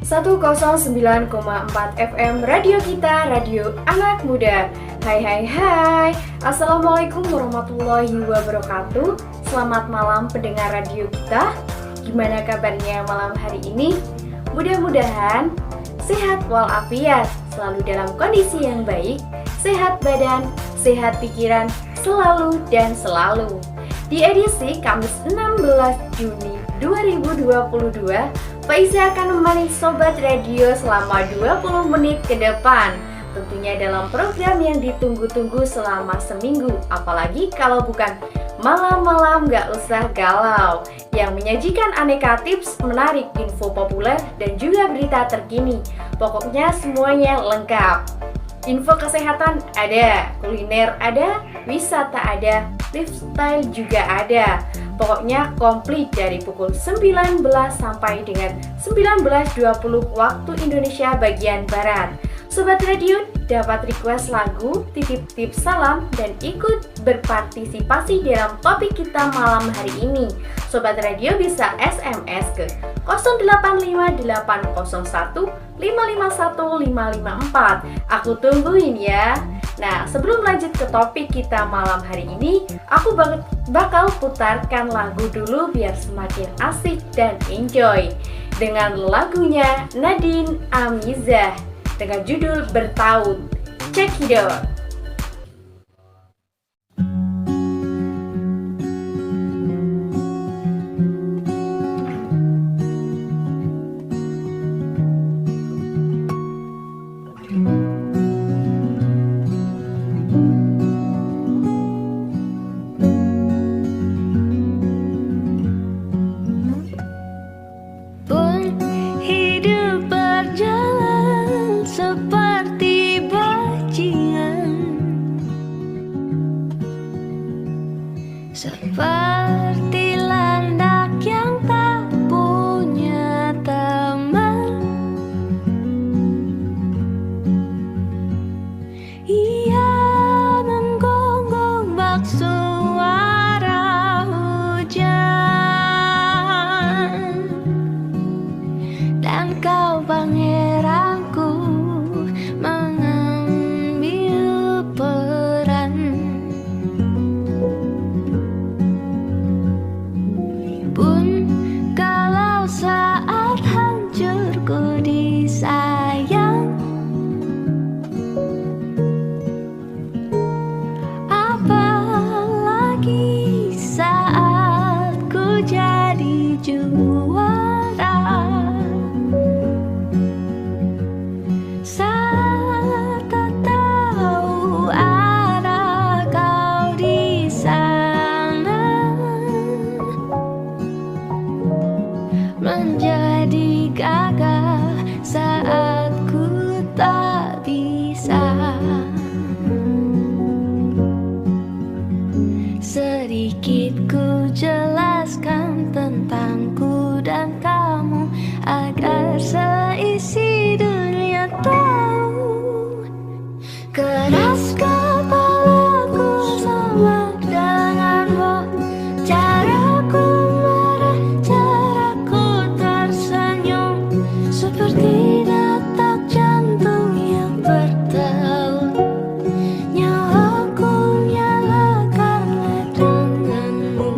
109,4 FM Radio Kita, Radio Anak Muda. Hai. Assalamualaikum warahmatullahi wabarakatuh. Selamat malam pendengar Radio Kita. Gimana kabarnya malam hari ini? Mudah-mudahan sehat walafiat, selalu dalam kondisi yang baik, sehat badan, sehat pikiran, selalu dan selalu. Di edisi Kamis 16 Juni 2022, Faiza akan menemani Sobat Radio selama 20 menit ke depan. Tentunya dalam program yang ditunggu-tunggu selama seminggu. Apalagi kalau bukan malam-malam gak usah galau, yang menyajikan aneka tips menarik, info populer, dan juga berita terkini. Pokoknya semuanya lengkap. Info kesehatan ada, kuliner ada, wisata ada, lifestyle juga ada. Pokoknya komplit dari pukul 19 sampai dengan 19.20 waktu Indonesia bagian Barat. Sobat Radio dapat request lagu, titip tips salam, dan ikut berpartisipasi dalam topik kita malam hari ini. Sobat Radio bisa SMS ke 085801551554. Aku tungguin ya. Nah, sebelum lanjut ke topik kita malam hari ini, aku bakal putarkan lagu dulu biar semakin asik dan enjoy. Dengan lagunya Nadine Amizah dengan judul Bertaut. Check it out. Seperti landak yang tak punya teman, ia menggonggong bak suara hujan. Dan kau pangeranku mengambil peran. Pun kalau saat hancurku disayang, apalagi saat ku jadi juara. Saat tak tahu arah kau di sana, menjadi gagah saat ku tak bisa. Sedikit ku jelaskan tentangku dan kamu, agar seisi dunia tahu. Keras kepalaku sama denganmu, caraku marah, caraku tersenyum, seperti detak jantung yang bertaut. Nyawaku nyala karena denganmu.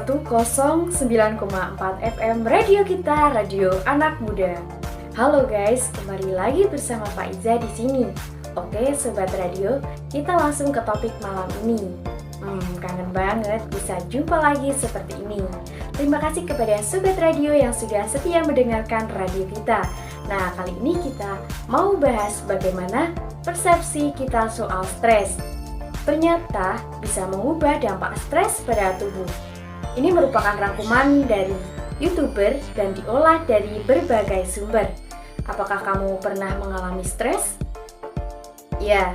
109,4 FM Radio Kita, Radio Anak Muda. Halo guys, kembali lagi bersama Pak Iza di sini. Oke, sobat radio, kita langsung ke topik malam ini. Kangen banget bisa jumpa lagi seperti ini. Terima kasih kepada sobat radio yang sudah setia mendengarkan radio kita. Nah, kali ini kita mau bahas bagaimana persepsi kita soal stres. Ternyata bisa mengubah dampak stres pada tubuh. Ini merupakan rangkuman dari YouTuber dan diolah dari berbagai sumber. Apakah kamu pernah mengalami stres? Ya,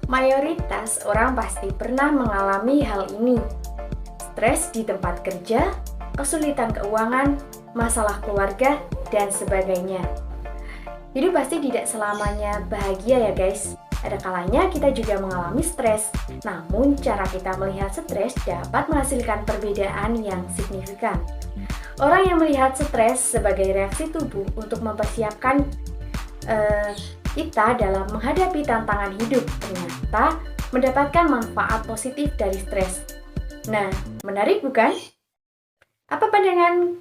mayoritas orang pasti pernah mengalami hal ini. Stres di tempat kerja, kesulitan keuangan, masalah keluarga, dan sebagainya. Hidup pasti tidak selamanya bahagia ya guys. Ada kalanya kita juga mengalami stres, namun cara kita melihat stres dapat menghasilkan perbedaan yang signifikan. Orang yang melihat stres sebagai reaksi tubuh untuk mempersiapkan kita dalam menghadapi tantangan hidup ternyata mendapatkan manfaat positif dari stres. Nah, menarik bukan? Apa pandangan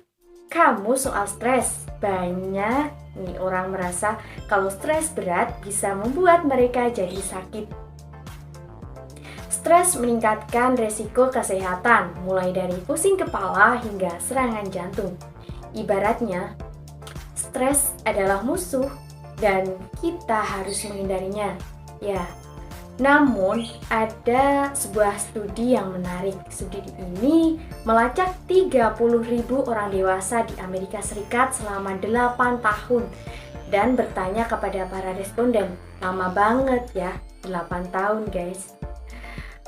kamu soal stres? Banyak nih orang merasa kalau stres berat bisa membuat mereka jadi sakit. Stres meningkatkan resiko kesehatan, mulai dari pusing kepala hingga serangan jantung. Ibaratnya, stres adalah musuh dan kita harus menghindarinya. Ya, namun ada sebuah studi yang menarik. Studi ini melacak 30.000 orang dewasa di Amerika Serikat selama 8 tahun dan bertanya kepada para responden. Lama banget ya, 8 tahun guys.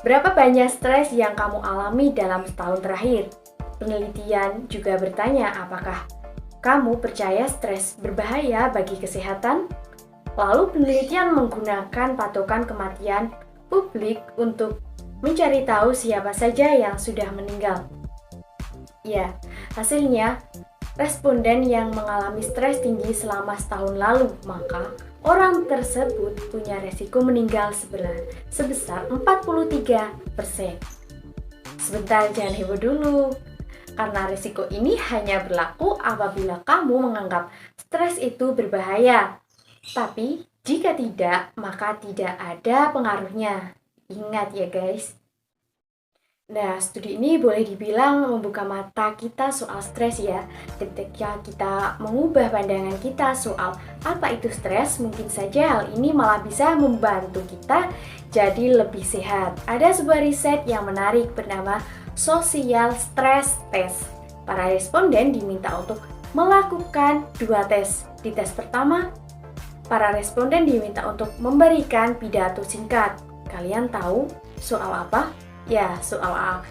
Berapa banyak stres yang kamu alami dalam setahun terakhir? Penelitian juga bertanya apakah kamu percaya stres berbahaya bagi kesehatan? Lalu penelitian menggunakan patokan kematian publik untuk mencari tahu siapa saja yang sudah meninggal. Ya, hasilnya responden yang mengalami stres tinggi selama setahun lalu, maka orang tersebut punya resiko meninggal sebesar 43%. Sebentar, jangan heboh dulu. Karena resiko ini hanya berlaku apabila kamu menganggap stres itu berbahaya. Tapi, jika tidak, maka tidak ada pengaruhnya. Ingat ya guys. Nah, studi ini boleh dibilang membuka mata kita soal stres ya. Ketika kita mengubah pandangan kita soal apa itu stres, mungkin saja hal ini malah bisa membantu kita jadi lebih sehat. Ada sebuah riset yang menarik bernama Social Stress Test. Para responden diminta untuk melakukan 2 tes. Di tes pertama, para responden diminta untuk memberikan pidato singkat. Kalian tahu soal apa? Ya, soal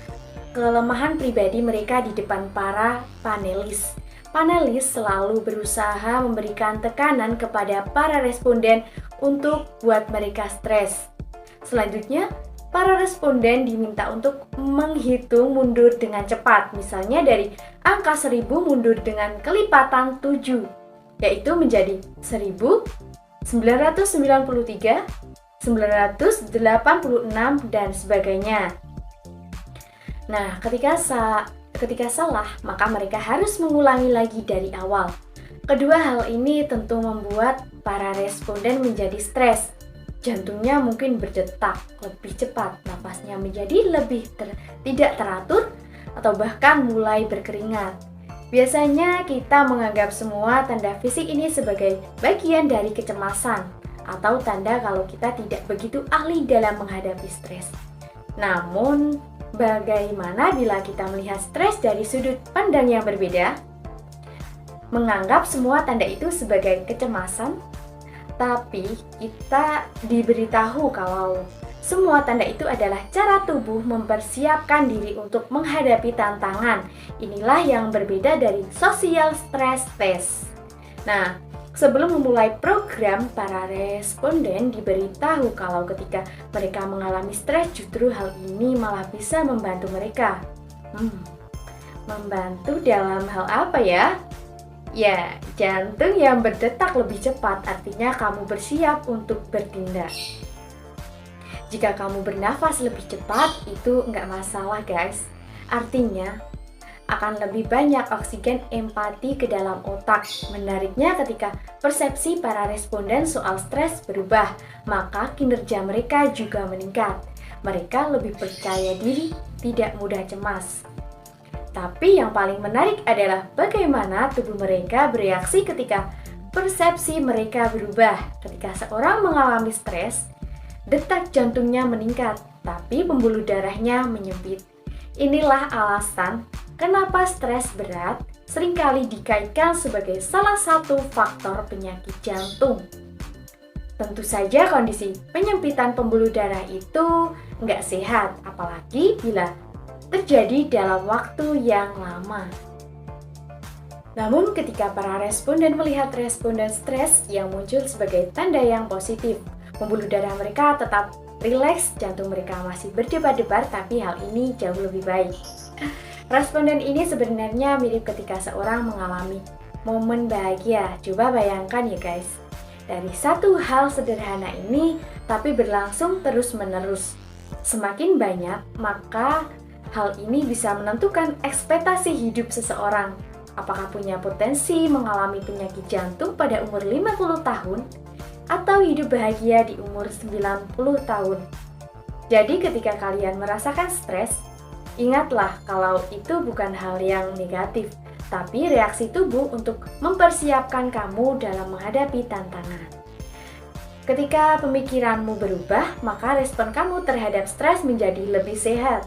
kelemahan pribadi mereka di depan para panelis. Panelis selalu berusaha memberikan tekanan kepada para responden untuk buat mereka stres. Selanjutnya, para responden diminta untuk menghitung mundur dengan cepat. Misalnya dari angka 1000 mundur dengan kelipatan 7. Yaitu menjadi 1993, 986, dan sebagainya. Nah, ketika salah, maka mereka harus mengulangi lagi dari awal. Kedua hal ini tentu membuat para responden menjadi stres. Jantungnya mungkin berdetak lebih cepat, napasnya menjadi lebih tidak teratur, atau bahkan mulai berkeringat. Biasanya kita menganggap semua tanda fisik ini sebagai bagian dari kecemasan atau tanda kalau kita tidak begitu ahli dalam menghadapi stres. Namun, bagaimana bila kita melihat stres dari sudut pandang yang berbeda? Menganggap semua tanda itu sebagai kecemasan, tapi kita diberitahu kalau semua tanda itu adalah cara tubuh mempersiapkan diri untuk menghadapi tantangan. Inilah yang berbeda dari Social Stress Test. Nah, sebelum memulai program, para responden diberitahu kalau ketika mereka mengalami stres, justru hal ini malah bisa membantu mereka. Membantu dalam hal apa ya? Ya, jantung yang berdetak lebih cepat artinya kamu bersiap untuk bertindak. Jika kamu bernafas lebih cepat, itu nggak masalah guys. Artinya, akan lebih banyak oksigen empati ke dalam otak. Menariknya ketika persepsi para responden soal stres berubah, maka kinerja mereka juga meningkat. Mereka lebih percaya diri, tidak mudah cemas. Tapi yang paling menarik adalah bagaimana tubuh mereka bereaksi ketika persepsi mereka berubah. Ketika seorang mengalami stres, detak jantungnya meningkat, tapi pembuluh darahnya menyempit. Inilah alasan kenapa stres berat seringkali dikaitkan sebagai salah satu faktor penyakit jantung. Tentu saja kondisi penyempitan pembuluh darah itu nggak sehat, apalagi bila terjadi dalam waktu yang lama. Namun ketika para responden melihat responden stres yang muncul sebagai tanda yang positif, pembuluh darah mereka tetap rileks, jantung mereka masih berdebar-debar, tapi hal ini jauh lebih baik. Responden ini sebenarnya mirip ketika seorang mengalami momen bahagia. Coba bayangkan ya guys, dari satu hal sederhana ini tapi berlangsung terus-menerus. Semakin banyak, maka hal ini bisa menentukan ekspektasi hidup seseorang. Apakah punya potensi mengalami penyakit jantung pada umur 50 tahun atau hidup bahagia di umur 90 tahun. Jadi ketika kalian merasakan stres, ingatlah kalau itu bukan hal yang negatif, tapi reaksi tubuh untuk mempersiapkan kamu dalam menghadapi tantangan. Ketika pemikiranmu berubah, maka respon kamu terhadap stres menjadi lebih sehat.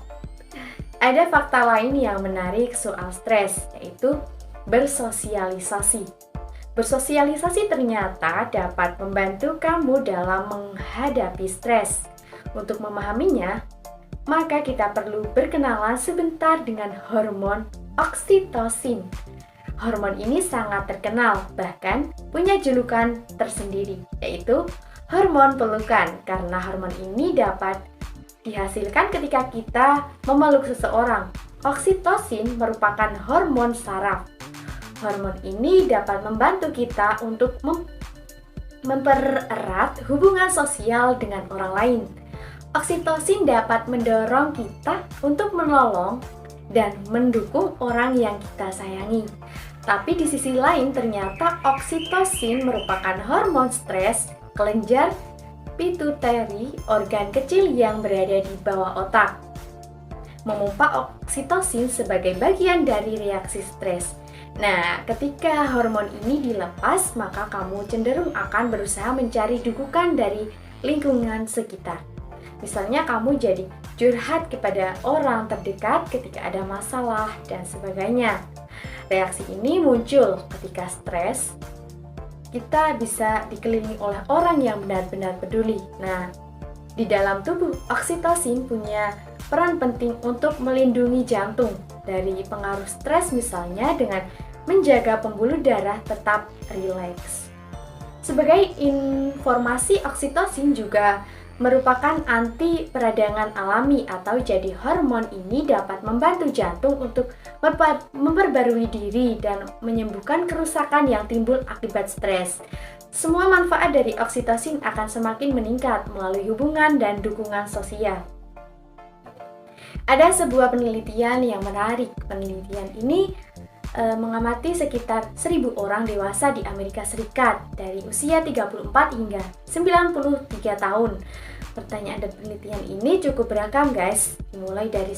Ada fakta lain yang menarik soal stres, yaitu bersosialisasi. Bersosialisasi ternyata dapat membantu kamu dalam menghadapi stres. Untuk memahaminya, maka kita perlu berkenalan sebentar dengan hormon oksitosin. Hormon ini sangat terkenal, bahkan punya julukan tersendiri, yaitu hormon pelukan, karena hormon ini dapat dihasilkan ketika kita memeluk seseorang. Oksitosin merupakan hormon saraf. Hormon ini dapat membantu kita untuk mempererat hubungan sosial dengan orang lain. Oksitosin dapat mendorong kita untuk menolong dan mendukung orang yang kita sayangi. Tapi di sisi lain ternyata oksitosin merupakan hormon stres kelenjar pituitari, organ kecil yang berada di bawah otak. Memompa oksitosin sebagai bagian dari reaksi stres. Nah, ketika hormon ini dilepas, maka kamu cenderung akan berusaha mencari dukungan dari lingkungan sekitar. Misalnya kamu jadi curhat kepada orang terdekat ketika ada masalah dan sebagainya. Reaksi ini muncul ketika stres. Kita bisa dikelilingi oleh orang yang benar-benar peduli. Nah, di dalam tubuh, oksitosin punya peran penting untuk melindungi jantung dari pengaruh stres, misalnya dengan menjaga pembuluh darah tetap rileks. Sebagai informasi, oksitosin juga merupakan anti peradangan alami, atau jadi hormon ini dapat membantu jantung untuk memperbarui diri dan menyembuhkan kerusakan yang timbul akibat stres. Semua manfaat dari oksitosin akan semakin meningkat melalui hubungan dan dukungan sosial. Ada sebuah penelitian yang menarik. Penelitian ini mengamati sekitar 1.000 orang dewasa di Amerika Serikat dari usia 34 hingga 93 tahun. Pertanyaan dan penelitian ini cukup beragam guys, dimulai dari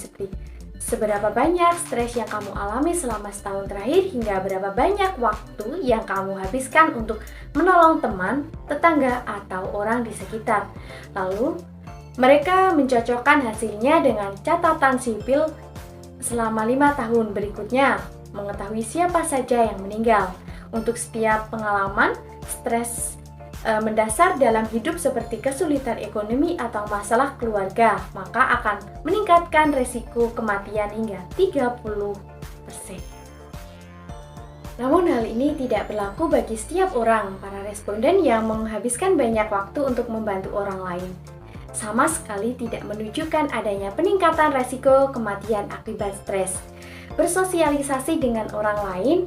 seberapa banyak stres yang kamu alami selama setahun terakhir hingga berapa banyak waktu yang kamu habiskan untuk menolong teman, tetangga, atau orang di sekitar. Lalu, mereka mencocokkan hasilnya dengan catatan sipil selama 5 tahun berikutnya, mengetahui siapa saja yang meninggal. Untuk setiap pengalaman, stres mendasar dalam hidup seperti kesulitan ekonomi atau masalah keluarga, maka akan meningkatkan resiko kematian hingga 30%. Namun hal ini tidak berlaku bagi setiap orang. Para responden yang menghabiskan banyak waktu untuk membantu orang lain sama sekali tidak menunjukkan adanya peningkatan resiko kematian akibat stres. Bersosialisasi dengan orang lain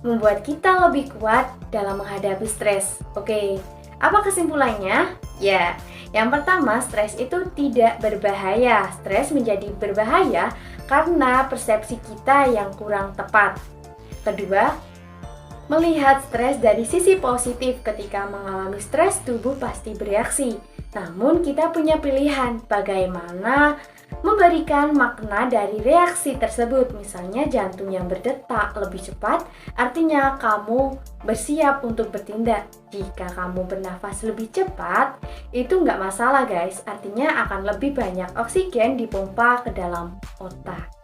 membuat kita lebih kuat dalam menghadapi stres. Oke, apa kesimpulannya? Ya, yang pertama, stres itu tidak berbahaya. Stres menjadi berbahaya karena persepsi kita yang kurang tepat. Kedua, melihat stres dari sisi positif. Ketika mengalami stres, tubuh pasti bereaksi. Namun kita punya pilihan bagaimana memberikan makna dari reaksi tersebut. Misalnya jantung yang berdetak lebih cepat, artinya kamu bersiap untuk bertindak. Jika kamu bernafas lebih cepat, itu nggak masalah guys, artinya akan lebih banyak oksigen dipompa ke dalam otak.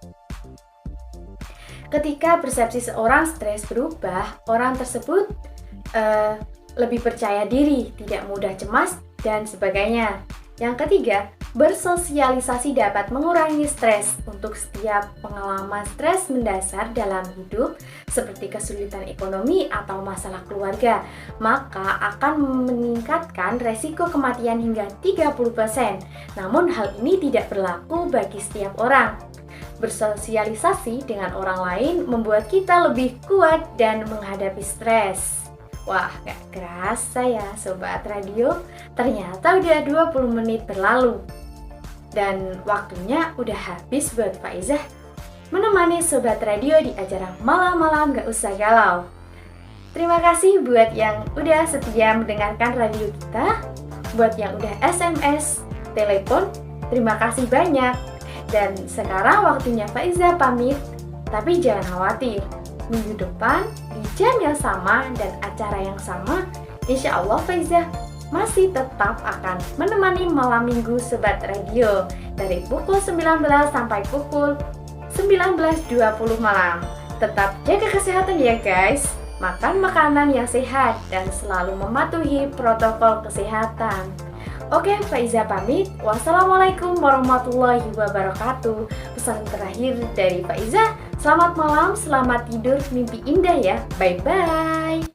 Ketika persepsi seorang stres berubah, orang tersebut lebih percaya diri, tidak mudah cemas, dan sebagainya. Yang ketiga, bersosialisasi dapat mengurangi stres. Untuk setiap pengalaman stres mendasar dalam hidup, seperti kesulitan ekonomi atau masalah keluarga, maka akan meningkatkan resiko kematian hingga 30%. Namun hal ini tidak berlaku bagi setiap orang. Bersosialisasi dengan orang lain membuat kita lebih kuat dan menghadapi stres. Wah, gak kerasa ya Sobat Radio, ternyata udah 20 menit berlalu. Dan waktunya udah habis buat Faizah menemani Sobat Radio di acara Malam-Malam Gak Usah Galau. Terima kasih buat yang udah setia mendengarkan radio kita, buat yang udah SMS, telepon, terima kasih banyak. Dan sekarang waktunya Faizah pamit, tapi jangan khawatir. Minggu depan, di jam yang sama dan acara yang sama, insya Allah Faizah masih tetap akan menemani malam minggu Sobat Radio dari pukul 19 sampai pukul 19.20 malam. Tetap jaga kesehatan ya guys, makan makanan yang sehat dan selalu mematuhi protokol kesehatan. Oke, Faizah pamit. Wassalamualaikum warahmatullahi wabarakatuh. Pesan terakhir dari Faizah, selamat malam, selamat tidur, mimpi indah ya. Bye-bye.